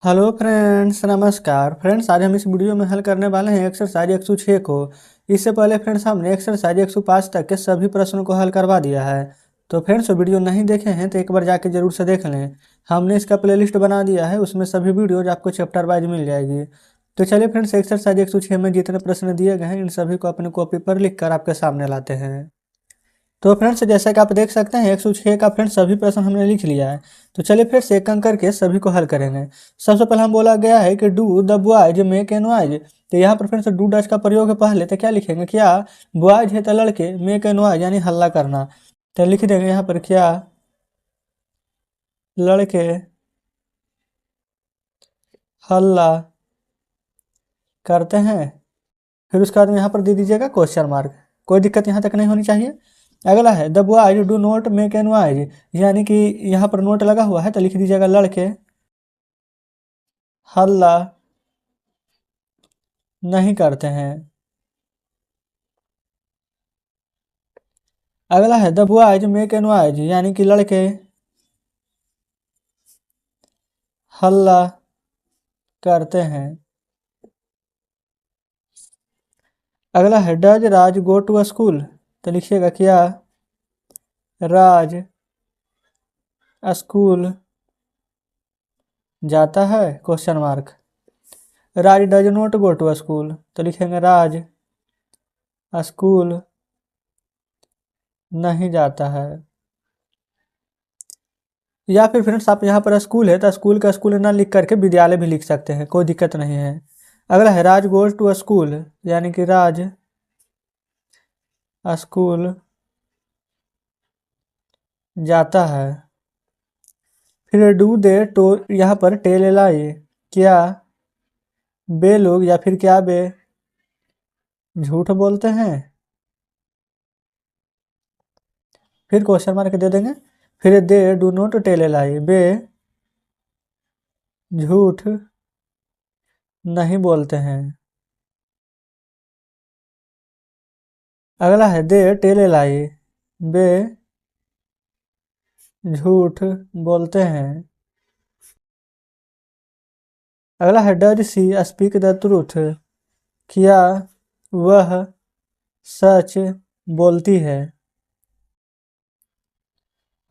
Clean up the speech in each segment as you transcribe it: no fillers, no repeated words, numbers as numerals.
Hello friends, नमस्कार friends. आज हम इस वीडियो में हल करने वाले हैं एक्सरसाइज 106 को। इससे पहले फ्रेंड्स हमने एक्सरसाइज 105 तक के सभी प्रश्नों को हल करवा दिया है। तो फ्रेंड्स वीडियो नहीं देखे हैं तो एक बार जाके जरूर से देख लें। हमने इसका प्लेलिस्ट बना दिया है, उसमें सभी वीडियोज आपको चैप्टर वाइज मिल जाएगी। तो चलिए फ्रेंड्स, एक्सरसाइज 106 में जितने प्रश्न दिए गए हैं इन सभी को अपने कॉपी पर लिख कर आपके सामने लाते हैं। तो फ्रेंड्स जैसा कि आप देख सकते हैं 106 का फ्रेंड्स सभी प्रश्न हमने लिख लिया है। तो चलिए फिर से एक एक करके सभी को हल करेंगे। सबसे पहले हम बोला गया है कि do the boys make an noise. तो यहाँ पर फ्रेंड्स डू डच का प्रयोग है पहले, तो क्या लिखेंगे? क्या बॉयज है तो लड़के, मेक एन नॉइज यानी हल्ला करना। तो लिख देंगे यहाँ पर क्या लड़के हल्ला करते हैं। फिर उसके बाद में यहाँ पर दे दीजिएगा क्वेश्चन मार्क। कोई दिक्कत यहाँ तक नहीं होनी चाहिए। अगला है the boys do not make an noise, यानी कि यहाँ पर नोट लगा हुआ है तो लिख दीजिएगा लड़के हल्ला नहीं करते हैं। अगला है the boys make an noise, यानी कि लड़के हल्ला करते हैं। अगला है does Raj go to school. तो लिखिएगा क्या राज स्कूल जाता है question mark. Raj does not go to school, तो लिखेंगे राज स्कूल नहीं जाता है। या फिर फ्रेंड्स आप यहाँ पर स्कूल है तो स्कूल का स्कूल ना लिख करके विद्यालय भी लिख सकते हैं, कोई दिक्कत नहीं है। अगला है राज गोज टू स्कूल, यानी कि राज स्कूल जाता है। फिर डू दे टो, यहाँ पर टेल लाई, क्या बे लोग या फिर क्या बे झूठ बोलते हैं। फिर क्वेश्चन मार्क दे देंगे। फिर they do not tell lie, बे झूठ नहीं बोलते हैं। अगला है दे टेल लाई, बे झूठ बोलते हैं। अगला है does she speak the truth, क्या वह सच बोलती है।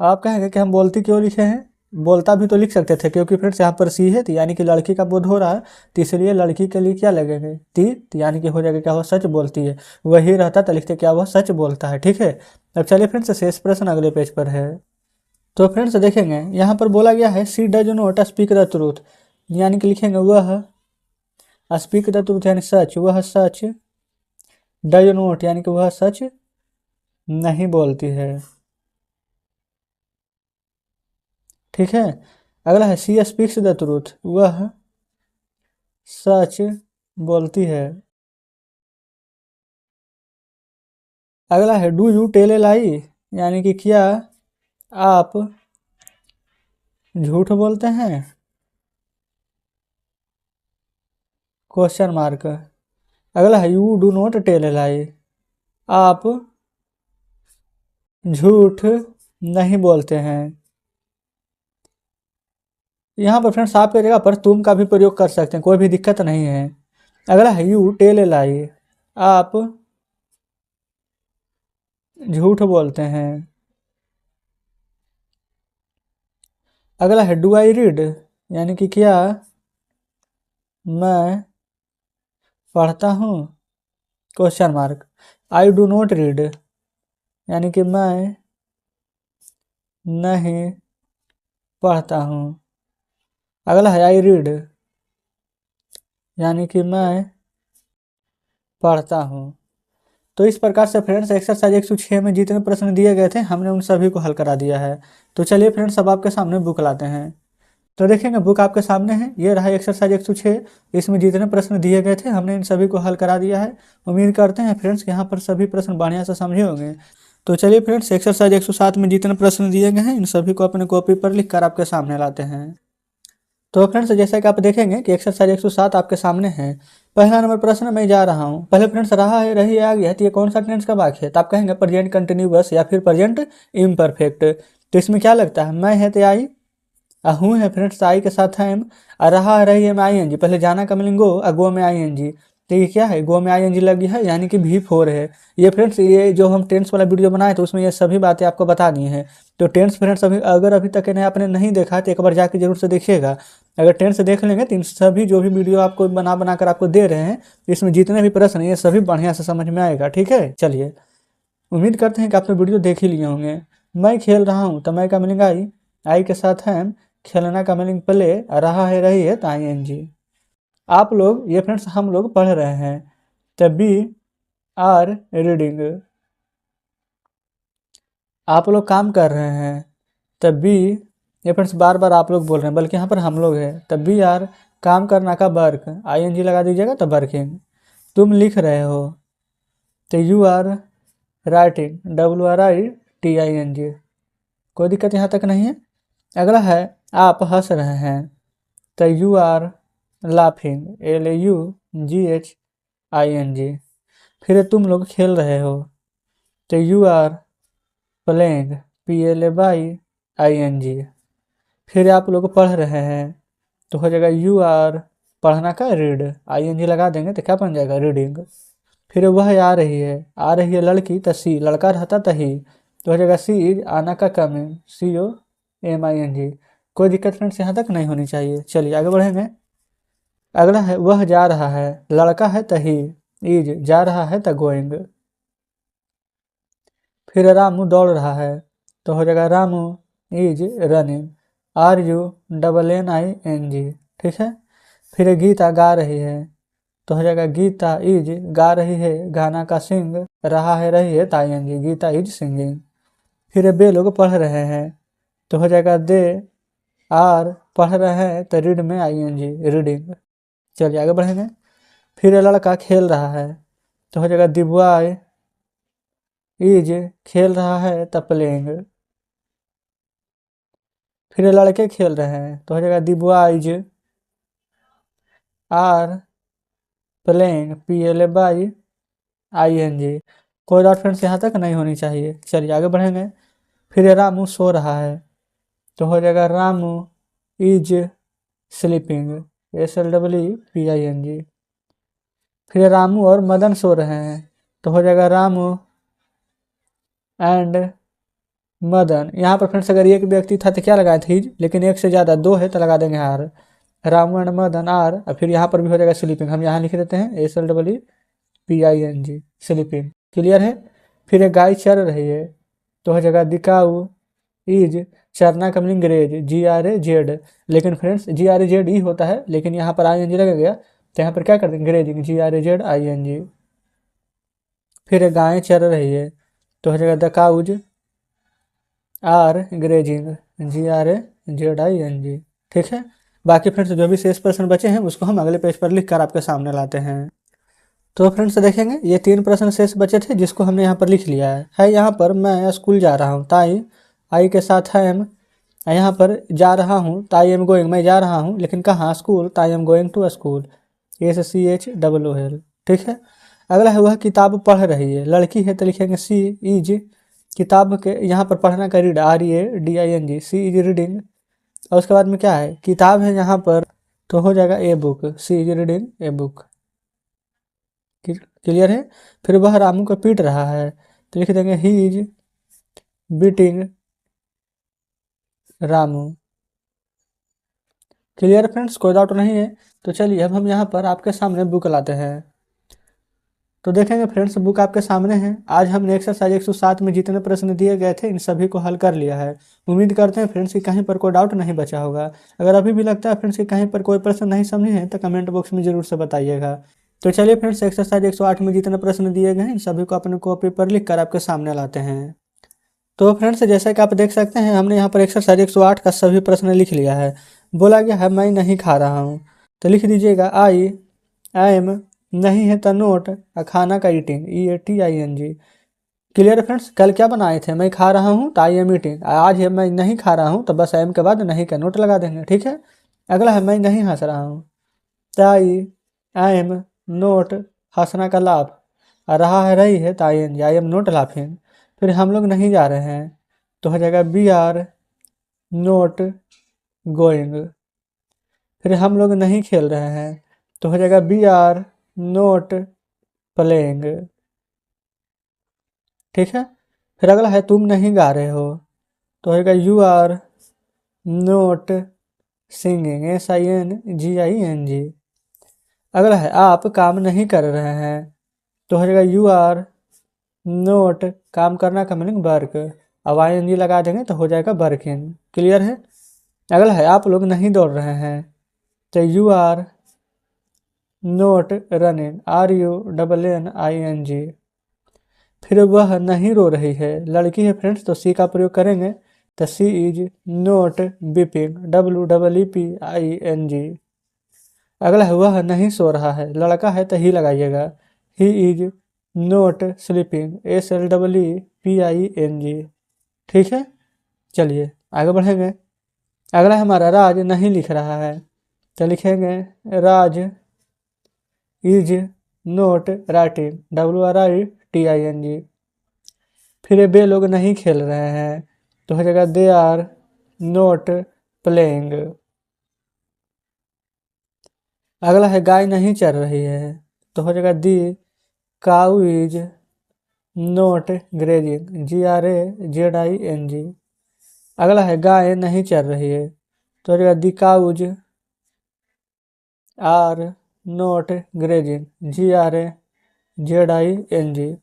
आप कहेंगे कि हम बोलती क्यों लिखे हैं? बोलता भी तो लिख सकते थे, क्योंकि फ्रेंड्स यहाँ पर सी है तो यानी कि लड़की का बोध हो रहा है, तो इसलिए लड़की के लिए क्या लगेंगे? ती, तो यानी कि हो जाएगा क्या वह सच बोलती है। वही रहता तो लिखते क्या वह सच बोलता है। ठीक है। अब चलिए फ्रेंड्स शेष प्रश्न अगले पेज पर है। तो फ्रेंड्स देखेंगे यहाँ पर बोला गया है she does not speak the truth, यानी कि लिखेंगे वह स्पीक द ट्रूथ यानी सच, वह सच डज नॉट यानी कि वह सच नहीं बोलती है। ठीक है। अगला है सी स्पीक्स द ट्रूथ, वह सच बोलती है। अगला है डू यू टेल ए लाई, यानी कि क्या आप झूठ बोलते हैं क्वेश्चन मार्क। अगला है you do not tell a lie, आप झूठ नहीं बोलते हैं। यहाँ पर फ्रेंड्स आप की जगह पर तुम का भी प्रयोग कर सकते हैं, कोई भी दिक्कत नहीं है। अगला है यू टेल ए लाई, आप झूठ बोलते हैं। अगला है डू आई रीड, यानी कि क्या मैं पढ़ता हूँ question mark. I do not read, यानी कि मैं नहीं पढ़ता हूँ। अगला है आई रीड, यानी कि मैं पढ़ता हूँ। तो इस प्रकार से फ्रेंड्स एक्सरसाइज 106 में जितने प्रश्न दिए गए थे हमने उन सभी को हल करा दिया है। तो चलिए फ्रेंड्स अब आपके सामने बुक लाते हैं। तो देखेंगे बुक आपके सामने है, ये रहा एक्सरसाइज 106। इसमें जितने प्रश्न दिए गए थे हमने इन सभी को हल करा दिया है। उम्मीद करते हैं फ्रेंड्स कि यहाँ पर सभी प्रश्न बढ़िया से समझे होंगे। तो चलिए फ्रेंड्स एक्सरसाइज 107 में जितने प्रश्न दिए गए हैं इन सभी को अपने कॉपी पर लिख कर आपके सामने लाते हैं। तो फ्रेंड्स जैसा कि आप देखेंगे कि एक्सरसाइज 107 आपके सामने है। पहला नंबर प्रश्न मैं जा रहा हूँ। पहले फ्रेंड्स रहा है, रही है, आ गया है, तो ये कौन सा टेंस का वाक्य है? तो आप कहेंगे प्रेजेंट कंटिन्यूअस या फिर प्रेजेंट इम्परफेक्ट। तो इसमें क्या लगता है? मैं है तो आई, हूँ है फ्रेंड्स आई के साथ है एम, रहा रही है में आई एन जी, पहले जाना का मीनिंग गो में आई एन जी, तो ये क्या है गो में आई एन जी लगी है यानी कि V4 है। ये फ्रेंड्स ये जो हम टेंस वाला वीडियो बनाए तो उसमें ये सभी बातें आपको बता दी हैं। तो टेंस फ्रेंड्स अभी तक इन्हें आपने नहीं देखा तो एक बार जाके जरूर से देखिएगा। अगर टेंस देख लेंगे तो इन सभी जो भी वीडियो आपको बना कर आपको दे रहे हैं इसमें जितने भी प्रश्न हैं ये सभी बढ़िया से समझ में आएगा। ठीक है, चलिए उम्मीद करते हैं कि आपने वीडियो देख ही लिए होंगे। मैं खेल रहा हूँ तो मैं का मीनिंग आई के साथ है खेलना का मीनिंग प्ले, रहा है रही है तो ING। आप लोग ये फ्रेंड्स हम लोग पढ़ रहे हैं तो बी आर रीडिंग। आप लोग काम कर रहे हैं तो बी, ये फ्रेंड्स बार बार आप लोग बोल रहे हैं बल्कि यहाँ पर हम लोग हैं तो बी आर काम करना का वर्क, ING लगा दीजिएगा तो वर्किंग। तुम लिख रहे हो तो यू आर राइटिंग, WRITING। कोई दिक्कत यहाँ तक नहीं है। अगला है आप हंस रहे हैं तो यू आर लाफिंग, LAUGHING। फिर तुम लोग खेल रहे हो तो यू आर प्लेइंग, PLAYING। फिर आप लोग पढ़ रहे हैं तो हो जाएगा यू आर पढ़ना का रीड, ING लगा देंगे तो क्या बन जाएगा रीडिंग। फिर वह आ रही है लड़की तो सी, लड़का रहता तो ही तो हो जाएगा सी इज आना का कमिंग, COMING। कोई दिक्कत फ्रेंड्स यहाँ तक नहीं होनी चाहिए। चलिए आगे बढ़ेंगे। अगला है वह जा रहा है, लड़का है तो ही, इज जा रहा है तो गोइंग। फिर रामू दौड़ रहा है तो हो जाएगा रामू इज रनिंग, RUNNING। ठीक है। फिर गीता गा रही है तो हो जाएगा गीता इज गा रही है, गाना का सिंग, रहा है रही है तो ING, गीता इज सिंगिंग। फिर बे लोग पढ़ रहे हैं तो हो जाएगा दे आर पढ़ रहे हैं तो रीड में ING, रीडिंग। चलिए आगे बढ़ेंगे। फिर लड़का खेल रहा है तो हो जाएगा द बॉय इज खेल रहा है तो प्लेइंग। फिर लड़के खेल रहे हैं तो हो जाएगा the boys are playing, PLAYING। कोई डॉट फ्रेंड्स यहाँ तक नहीं होनी चाहिए। चलिए आगे बढ़ेंगे। फिर रामू सो रहा है तो हो जाएगा रामू इज स्लीपिंग, SLEEPING। फिर रामू और मदन सो रहे हैं तो हो जाएगा रामू एंड मदन। यहाँ पर फ्रेंड्स अगर एक व्यक्ति था तो क्या लगाए थे इज, लेकिन एक से ज़्यादा दो है तो लगा देंगे are, Ramu and Madan are. और फिर यहाँ पर भी हो जाएगा स्लीपिंग, हम यहाँ लिख देते हैं SLEEPING, स्लीपिंग। क्लियर है। फिर एक गाय चर रही है तो हो जाएगा दिकाऊ इज चरना का मीनिंग ग्रेज, GRAZ। लेकिन फ्रेंड्स GRAZ ही होता है लेकिन यहाँ पर ING लग गया तो यहाँ पर क्या कर देंगे ग्रेजिंग, GRAZING। फिर गायें चर रही है तो हो जाएगा the cows are grazing, GRAZING। ठीक है। बाकी फ्रेंड्स जो भी शेष प्रश्न बचे हैं उसको हम अगले पेज पर लिख कर आपके सामने लाते हैं। तो फ्रेंड्स देखेंगे ये 3 प्रश्न शेष बचे थे जिसको हमने यहाँ पर लिख लिया है यहाँ पर मैं स्कूल जा रहा हूँ ताई, आई के साथ है एम, यहाँ पर जा रहा हूँ ताई एम गोइंग, मैं जा रहा हूँ लेकिन कहाँ स्कूल, ताई am going to school, SCHOOL। ठीक है। अगला है वह किताब पढ़ रही है, लड़की है तो लिखेंगे सी इज, किताब के यहाँ पर पढ़ना का read, READING, she is reading. और उसके बाद में क्या है किताब है यहाँ पर तो हो जाएगा a book, she is reading a book. Clear है। फिर वह रामू को पीट रहा है तो लिख देंगे he is beating Ramu. Clear friends, कोई डाउट नहीं है। तो चलिए अब हम यहाँ पर आपके सामने बुक लाते हैं। तो देखेंगे फ्रेंड्स बुक आपके सामने है। आज हमने एक्सरसाइज 107 में जितने प्रश्न दिए गए थे इन सभी को हल कर लिया है। उम्मीद करते हैं फ्रेंड्स कि कहीं पर कोई डाउट नहीं बचा होगा। अगर अभी भी लगता है फ्रेंड्स कि कहीं पर कोई प्रश्न नहीं समझे हैं तो कमेंट बॉक्स में जरूर से बताइएगा। तो चलिए फ्रेंड्स एक्सरसाइज 108 में जितने प्रश्न दिए गए हैं इन सभी को अपने कॉपी पर लिख कर आपके सामने लाते हैं। तो फ्रेंड्स जैसा कि आप देख सकते हैं हमने यहाँ पर एक्सरसाइज 108 का सभी प्रश्न लिख लिया है। बोला गया है मैं नहीं खा रहा हूँ तो लिख दीजिएगा आई एम, नहीं है तो नोट, खाना का ईटिंग, EATING। क्लियर फ्रेंड्स, कल क्या बनाए थे मैं खा रहा हूँ तो आई एम ईटिंग, आज है मैं नहीं खा रहा हूँ तो बस एम के बाद नहीं का नोट लगा देंगे। ठीक है। अगला है मैं नहीं हंस रहा हूँ तो आई एम नोट, हंसना का लाभ, रहा है रही है तो ING, I am note laughing. फिर हम लोग नहीं जा रहे हैं तो हो जाएगा BR नोट गोइंग। फिर हम लोग नहीं खेल रहे हैं तो हो जाएगा वी आर नोट प्लेइंग। ठीक है। फिर अगला है तुम नहीं गा रहे हो तो होगा you are not singing, SINGING। अगला है आप काम नहीं कर रहे हैं तो हो जाएगा यू आर नोट, काम करना का मीनिंग वर्क, अब ING लगा देंगे तो हो जाएगा वर्किंग। क्लियर है। अगला है आप लोग नहीं दौड़ रहे हैं तो you are not running, RUNNING। फिर वह नहीं रो रही है, लड़की है फ्रेंड्स तो सी का प्रयोग करेंगे तो सी इज नोट वीपिंग, WEEPING। अगला है वह नहीं सो रहा है, लड़का है तो ही लगाइएगा, ही इज नोट स्लीपिंग, SLEEPING। ठीक है। चलिए आगे बढ़ेंगे। अगला है हमारा राज नहीं लिख रहा है तो लिखेंगे राज इज नोट राइटिंग, WRITING। फिर ये बे लोग नहीं खेल रहे हैं तो हो जाएगा दे आर नोट प्लेइंग। अगला है गाय नहीं चर रही है तो हो जाएगा the cow is not grazing, GRAZING। अगला है गाय नहीं चर रही है तो हो जाएगा the cows are not grazing, GRAZING।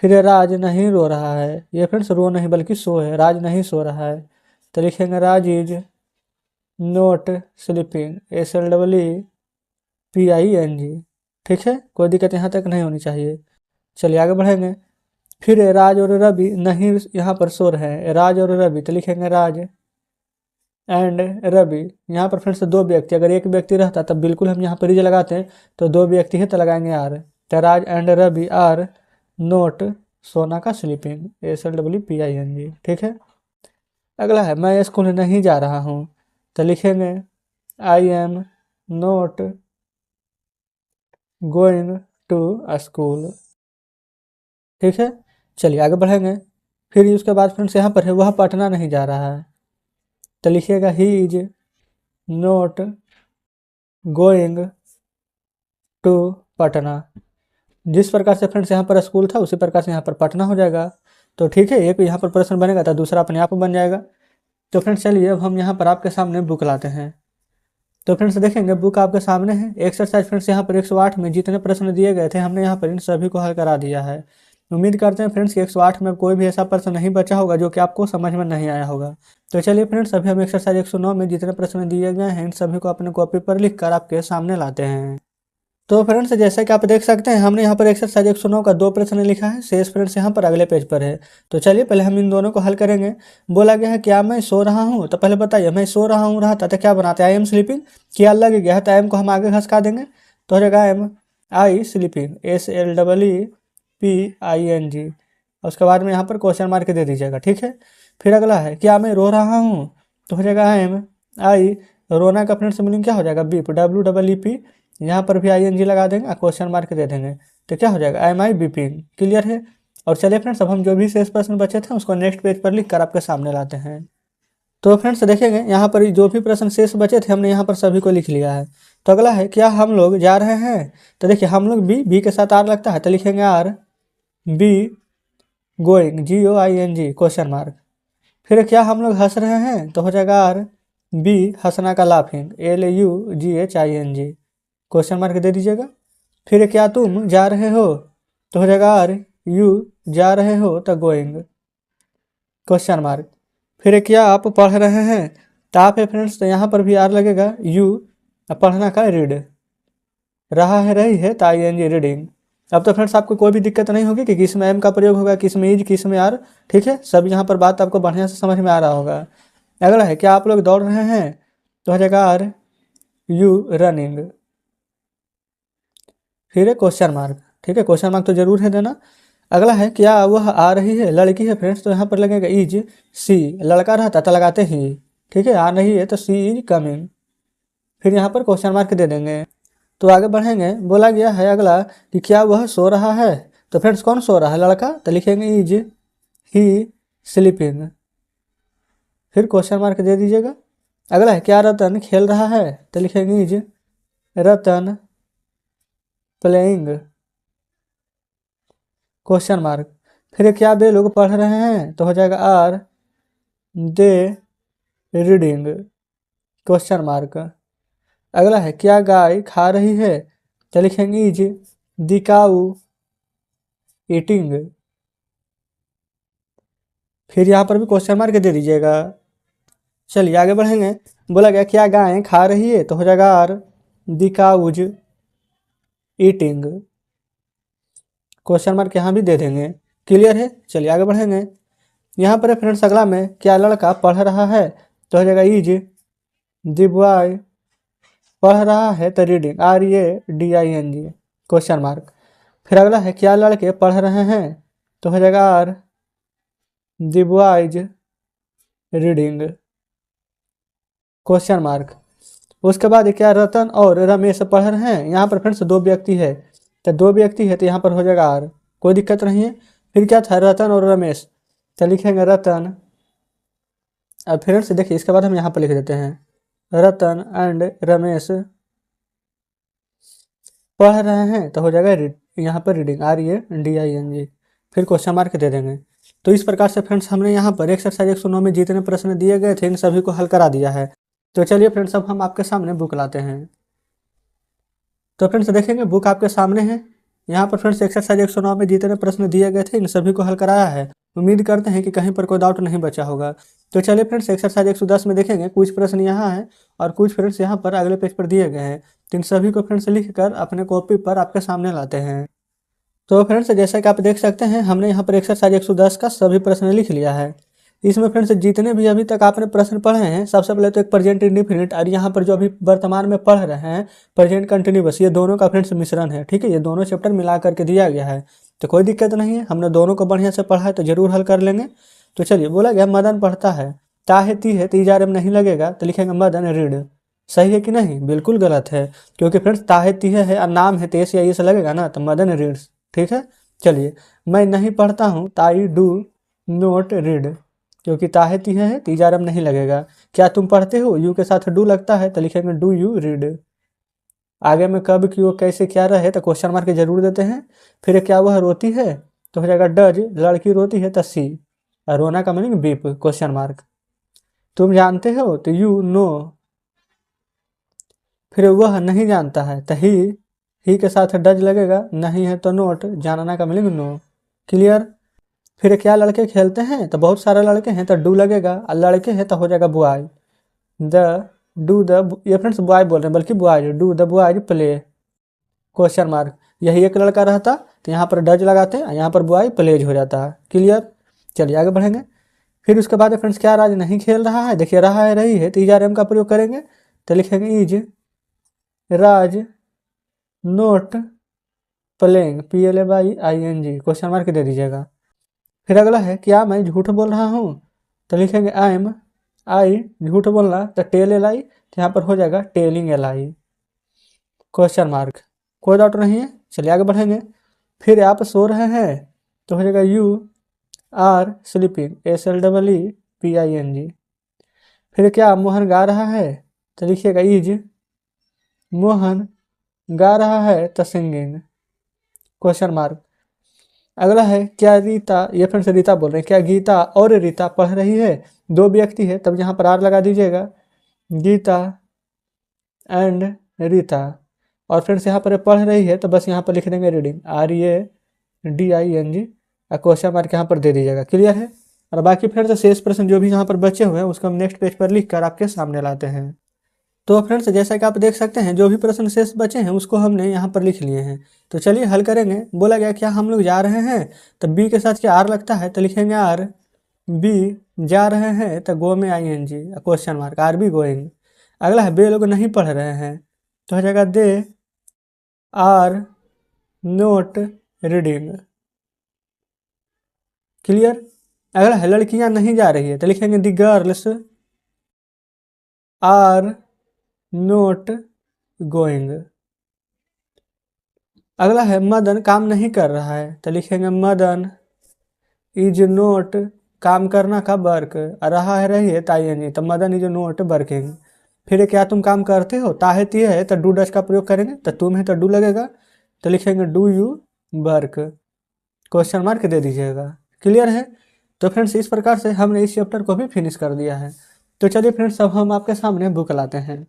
फिर राज नहीं रो रहा है, ये फ्रेंड्स रो नहीं बल्कि सो है, राज नहीं सो रहा है तो लिखेंगे राज इज नोट स्लीपिंग, SLEEPING। ठीक है, कोई दिक्कत यहाँ तक नहीं होनी चाहिए। चलिए आगे बढ़ेंगे। फिर राज और रवि नहीं यहाँ पर सो रहे हैं, राज और रवि तो लिखेंगे राज एंड रवि। यहाँ पर फ्रेंड्स दो व्यक्ति, अगर एक व्यक्ति रहता तब बिल्कुल हम यहाँ पर इज लगाते हैं, तो दो व्यक्ति है तो लगाएंगे आर, तो राज एंड रवि आर नोट, सोना का स्लीपिंग, SLEEPING। ठीक है। अगला है मैं स्कूल नहीं जा रहा हूँ तो लिखेंगे I am not going to school. ठीक है। चलिए आगे बढ़ेंगे। फिर उसके बाद फ्रेंड्स यहाँ पर है वह पटना नहीं जा रहा है तो लिखिएगा he is not going to Patna. जिस प्रकार से फ्रेंड्स यहाँ पर स्कूल था उसी प्रकार से यहाँ पर पटना हो जाएगा। तो ठीक है, एक यहाँ पर प्रश्न बनेगा तो दूसरा अपने आप बन जाएगा। तो फ्रेंड्स चलिए अब हम यहाँ पर आपके सामने बुक लाते हैं। तो फ्रेंड्स देखेंगे बुक आपके सामने है। एक्सरसाइज फ्रेंड्स यहाँ पर 108 में जितने प्रश्न दिए गए थे हमने यहाँ पर इन सभी को हल करा दिया है। उम्मीद करते हैं फ्रेंड्स कि 108 में कोई भी ऐसा प्रश्न नहीं बचा होगा जो कि आपको समझ में नहीं आया होगा। तो चलिए फ्रेंड्स अभी हम एक्सरसाइज 109 में जितने प्रश्न दिए गए हैं इन सभी को अपने कॉपी पर लिख कर आपके सामने लाते हैं। तो फ्रेंड्स जैसा कि आप देख सकते हैं हमने यहाँ पर एक्सरसाइज 109 का 2 प्रश्न लिखा है, शेष फ्रेंड्स यहाँ पर अगले पेज पर है। तो चलिए पहले हम इन दोनों को हल करेंगे। बोला गया है क्या मैं सो रहा हूँ, तो पहले बताइए मैं सो रहा हूँ रहता तो क्या बनाते हैं, आई एम स्लीपिंग। क्या लग गया है तो आई एम को हम आगे घसका देंगे तो हो जाएगा I am I sleeping, SLEEPING। उसके बाद में यहाँ पर क्वेश्चन मार्क दे दीजिएगा। ठीक है। फिर अगला है क्या मैं रो रहा हूँ तो हो जाएगा आई एम आई, रोना का फ्रेंड्स मीनिंग क्या हो जाएगा बीप, WEEP। यहाँ पर भी ING लगा देंगे और क्वेश्चन मार्क दे देंगे तो क्या हो जाएगा I am I beeping. Clear है। और चलिए फ्रेंड्स अब हम जो भी शेष प्रश्न बचे थे उसको नेक्स्ट पेज पर लिख कर आपके सामने लाते हैं। तो फ्रेंड्स देखेंगे यहाँ पर जो भी प्रश्न शेष बचे थे हमने यहाँ पर सभी को लिख लिया है। तो अगला है क्या हम लोग जा रहे हैं तो देखिए हम लोग बी के साथ आर लगता है तो लिखेंगे R be going, GOING question mark. फिर क्या हम लोग हंस रहे हैं तो हो जाएगा आर बी हंसना का लाफिंग, LUGHING क्वेश्चन मार्क दे दीजिएगा। फिर क्या तुम जा रहे हो तो हो जाएगा आर यू जा रहे हो तो गोइंग क्वेश्चन मार्क। फिर क्या आप पढ़ रहे हैं तो आप है फ्रेंड्स तो यहाँ पर भी आर लगेगा यू, पढ़ना का रीड, रहा है रही है तो ING रीडिंग। अब तो फ्रेंड्स आपको कोई भी दिक्कत नहीं होगी कि किस में एम का प्रयोग होगा, किस में इज, किस में आर। ठीक है, सब यहाँ पर बात आपको बढ़िया से समझ में आ रहा होगा। अगला है क्या आप लोग दौड़ रहे हैं तो हो जाएगा आर यू रनिंग, फिर है क्वेश्चन मार्क। ठीक है, क्वेश्चन मार्क तो जरूर है देना। अगला है क्या वह आ रही है, लड़की है फ्रेंड्स तो यहाँ पर लगेगा इज सी, लड़का रहता तो लगाते ही। ठीक है, आ रही है तो सी इज कमिंग, फिर यहाँ पर क्वेश्चन मार्क दे देंगे। तो आगे बढ़ेंगे। बोला गया है अगला कि क्या वह सो रहा है तो फ्रेंड्स कौन सो रहा है, लड़का, तो लिखेंगे इज ही स्लीपिंग, फिर क्वेश्चन मार्क दे दीजिएगा। अगला है क्या रतन खेल रहा है, तो लिखेंगे is Ratan playing question mark. फिर क्या वे लोग पढ़ रहे हैं, तो हो जाएगा are they reading question mark. अगला है क्या गाय खा रही है, तो लिखेंगे इज द काऊ ईटिंग। फिर यहाँ पर भी क्वेश्चन मार्क दे दीजिएगा। चलिए आगे बढ़ेंगे। बोला गया क्या गाय खा रही है, तो हो जाएगा are the cows eating question mark यहाँ भी दे देंगे। क्लियर है। चलिए आगे बढ़ेंगे। यहाँ पर फ्रेंड्स अगला में क्या लड़का पढ़ रहा है, तो हो जाएगा इज द बॉय पढ़ रहा है, तो रीडिंग RADING क्वेश्चन मार्क। फिर अगला है क्या लड़के पढ़ रहे हैं, तो हो जाएगा are the boys reading question mark. उसके बाद क्या रतन और रमेश पढ़ रहे हैं, यहाँ पर फ्रेंड्स दो व्यक्ति है, तो यहाँ पर हो जाएगा आर, कोई दिक्कत नहीं है। फिर क्या था रतन और रमेश, तो लिखेंगे रतन। अब फ्रेंड्स देखिए इसके बाद हम यहाँ पर लिख देते हैं रतन एंड रमेश पढ़ रहे हैं, तो हो जाएगा रीड, यहाँ पर रीडिंग RADING। फिर क्वेश्चन मार्क दे देंगे। तो इस प्रकार से फ्रेंड्स हमने यहाँ पर एक्सरसाइज 109 में जितने प्रश्न दिए गए थे इन सभी को हल करा दिया है। तो चलिए फ्रेंड्स अब हम आपके सामने बुक लाते हैं। तो फ्रेंड्स देखेंगे बुक आपके सामने है। यहाँ पर फ्रेंड्स एक्सरसाइज 109 में जितने प्रश्न दिए गए थे इन सभी को हल कराया है। उम्मीद करते हैं कि कहीं पर कोई डाउट नहीं बचा होगा। तो चलिए फ्रेंड्स एक्सरसाइज 110 में देखेंगे कुछ प्रश्न यहाँ है और कुछ फ्रेंड्स यहाँ पर अगले पेज पर दिए गए हैं। तो इन सभी को फ्रेंड्स लिख कर अपने कॉपी पर आपके सामने लाते हैं। तो फ्रेंड्स जैसा कि आप देख सकते हैं हमने यहाँ पर एक्सरसाइज 110 का सभी प्रश्न लिख लिया है। इसमें फ्रेंड्स जितने भी अभी तक आपने प्रश्न पढ़े हैं, सबसे पहले तो एक प्रेजेंट इंडिफिनिट और यहाँ पर जो अभी वर्तमान में पढ़ रहे हैं प्रेजेंट कंटिन्यूअस, ये दोनों का फ्रेंड्स मिश्रण है। ठीक है, ये दोनों चैप्टर मिला करके दिया गया है, तो कोई दिक्कत नहीं है। हमने दोनों को बढ़िया से पढ़ा है तो जरूर हल कर लेंगे। तो चलिए बोला गया मदन पढ़ता है, ता है ती है, तीजा में नहीं लगेगा, तो लिखेंगे मदन रीड। सही है कि नहीं? बिल्कुल गलत है, क्योंकि फ्रेंड्स ता है ती है और नाम है तेज या ये से लगेगा ना, तो मदन रीड्स। ठीक है, चलिए मैं नहीं पढ़ता हूँ, ताई डू नोट रीड, क्योंकि ताहे तीहे है तीजारम नहीं लगेगा। क्या तुम पढ़ते हो, यू के साथ डू लगता है, तो लिखेंगे डू यू रीड। आगे में कब क्यों कैसे क्या रहे तो क्वेश्चन मार्क जरूर देते हैं। फिर क्या वह रोती है, तो हो जाएगा डज, लड़की रोती है तो सी, और रोना का मीनिंग बीप क्वेश्चन मार्क। तुम जानते हो, तो यू नो। फिर वह नहीं जानता है, तो ही के साथ डज लगेगा, नहीं है तो नोट, जानना का मीनिंग नो। क्लियर। फिर क्या लड़के खेलते हैं, तो बहुत सारे लड़के हैं तो डू लगेगा, और लड़के हैं तो हो जाएगा बॉय। द डू द, ये फ्रेंड्स बॉय बोल रहे हैं बल्कि boys, do the boys play question mark. यही एक लड़का रहता तो यहाँ पर डज लगाते हैं, यहाँ पर बॉय प्लेज हो जाता है। क्लियर। चलिए आगे बढ़ेंगे। फिर उसके बाद फ्रेंड्स क्या राज नहीं खेल रहा है, देखिए रहा है रही है, तो इजारेम का प्रयोग करेंगे, तो लिखेंगे is Raj not playing PLAYING question mark दे दीजिएगा। फिर अगला है क्या मैं झूठ बोल रहा हूँ, तो लिखेंगे आई झूठ बोलना, तो टेल एल आई, तो यहाँ पर हो जाएगा telling L I question mark. कोई डाउट नहीं है। चलिए आगे बढ़ेंगे। फिर आप सो रहे हैं, तो हो जाएगा यू आर स्लीपिंग SLEEPING। फिर क्या मोहन गा रहा है, तो लिखिएगा इज मोहन गा रहा है, तो सिंगिंग क्वेश्चन मार्क। अगला है क्या रीता, ये फ्रेंड्स रीता बोल रहे हैं, क्या गीता और रीता पढ़ रही है, दो व्यक्ति है तब यहाँ पर आर लगा दीजिएगा, गीता एंड रीता। और फ्रेंड्स यहाँ पर पढ़ रही है तो बस यहाँ पर लिख देंगे रीडिंग RADING, क्वेश्चन मार्क यहाँ पर दे दीजिएगा। क्लियर है। और बाकी फ्रेंड्स शेष प्रश्न जो भी यहाँ पर बचे हुए हैं उसको हम नेक्स्ट पेज पर लिख कर आपके सामने लाते हैं। तो फ्रेंड्स जैसा कि आप देख सकते हैं जो भी प्रश्न शेष बचे हैं उसको हमने यहाँ पर लिख लिए हैं। तो चलिए हल करेंगे। बोला गया क्या हम लोग जा रहे हैं, तो बी के साथ क्या आर लगता है, तो लिखेंगे आर बी, जा रहे हैं तो गो में ING question mark, R be going. अगला है बे लोग नहीं पढ़ रहे हैं, तो हो जाएगा they are not reading. Clear. अगला है लड़कियां नहीं जा रही है, तो लिखेंगे the girls are not going. अगला है मदन काम नहीं कर रहा है, तो लिखेंगे मदन इज नोट, काम करना का वर्क, रहा है रही है तो ING, तो मदन इज नोट वर्किंग। फिर क्या तुम काम करते हो, ताहे ती है तो डू डज का प्रयोग करेंगे, तो तुम है तो डू लगेगा, तो लिखेंगे do you work, question mark दे दीजिएगा। क्लियर है। तो फ्रेंड्स इस प्रकार से हमने इस चैप्टर को भी फिनिश कर दिया है। तो चलिए फ्रेंड्स अब हम आपके सामने बुक लाते हैं।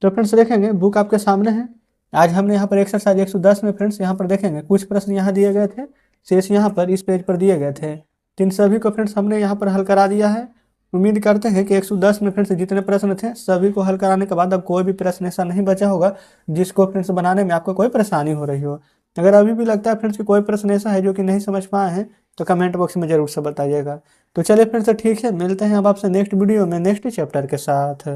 तो फ्रेंड्स देखेंगे बुक आपके सामने है। आज हमने यहाँ पर एक्सरसाइज 110 में फ्रेंड्स यहाँ पर देखेंगे कुछ प्रश्न यहाँ दिए गए थे, शेष यहाँ पर इस पेज पर दिए गए थे। तो इन सभी को फ्रेंड्स हमने यहाँ पर हल करा दिया है। उम्मीद करते हैं कि 110 में फ्रेंड्स जितने प्रश्न थे सभी को हल कराने के बाद अब कोई भी प्रश्न ऐसा नहीं बचा होगा जिसको फ्रेंड्स बनाने में आपको कोई परेशानी हो रही हो। अगर अभी भी लगता है फ्रेंड्स कि कोई प्रश्न ऐसा है जो कि नहीं समझ पाए हैं तो कमेंट बॉक्स में जरूर से बताइएगा। तो चलिए फ्रेंड्स ठीक है, मिलते हैं अब आपसे नेक्स्ट वीडियो में नेक्स्ट चैप्टर के साथ।